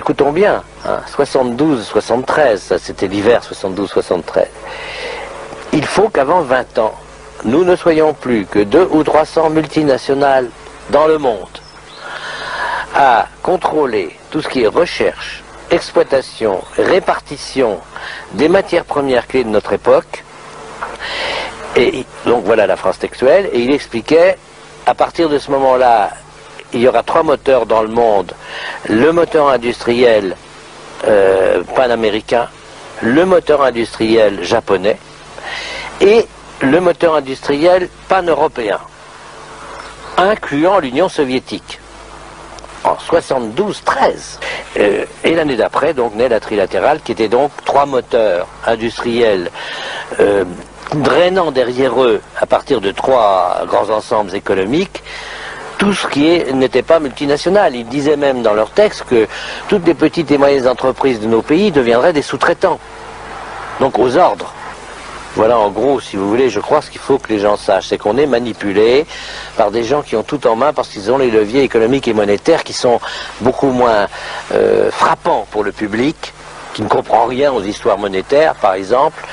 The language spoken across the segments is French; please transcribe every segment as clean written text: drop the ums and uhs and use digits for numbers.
écoutons bien, hein, 72-73, ça c'était l'hiver 72-73. Il faut qu'avant 20 ans, nous ne soyons plus que 200 ou 300 multinationales dans le monde à contrôler tout ce qui est recherche, exploitation, répartition des matières premières clés de notre époque. Et donc voilà la France textuelle. Et il expliquait, à partir de ce moment-là, il y aura 3 moteurs dans le monde. Le moteur industriel panaméricain, le moteur industriel japonais et le moteur industriel pan-européen, incluant l'Union soviétique. En 72-13. Et l'année d'après, donc, naît la trilatérale, qui était donc 3 moteurs industriels drainant derrière eux, à partir de 3 grands ensembles économiques, tout ce qui n'était pas multinational. Ils disaient même dans leur texte que toutes les petites et moyennes entreprises de nos pays deviendraient des sous-traitants, donc aux ordres. Voilà en gros, si vous voulez, je crois ce qu'il faut que les gens sachent, c'est qu'on est manipulé par des gens qui ont tout en main parce qu'ils ont les leviers économiques et monétaires qui sont beaucoup moins frappants pour le public, qui ne comprend rien aux histoires monétaires, par exemple,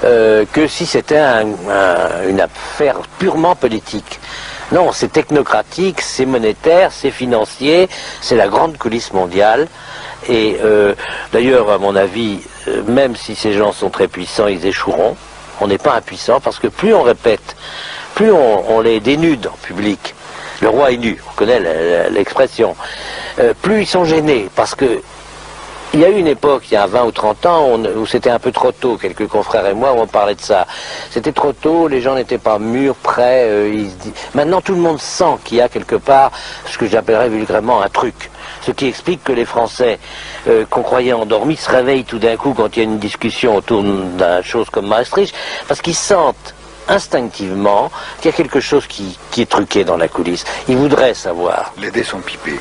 que si c'était une affaire purement politique. Non, c'est technocratique, c'est monétaire, c'est financier, c'est la grande coulisse mondiale. Et d'ailleurs, à mon avis, même si ces gens sont très puissants, ils échoueront. On n'est pas impuissant parce que plus on répète, plus on les dénude en public. Le roi est nu, on connaît l'expression. Plus ils sont gênés parce que il y a eu une époque, il y a 20 ou 30 ans, où c'était un peu trop tôt, quelques confrères et moi, où on parlait de ça. C'était trop tôt, les gens n'étaient pas mûrs, prêts. Maintenant, tout le monde sent qu'il y a quelque part ce que j'appellerais vulgairement un truc. Ce qui explique que les Français, qu'on croyait endormis, se réveillent tout d'un coup quand il y a une discussion autour d'une chose comme Maastricht, parce qu'ils sentent instinctivement qu'il y a quelque chose qui est truqué dans la coulisse. Ils voudraient savoir. Les dés sont pipés.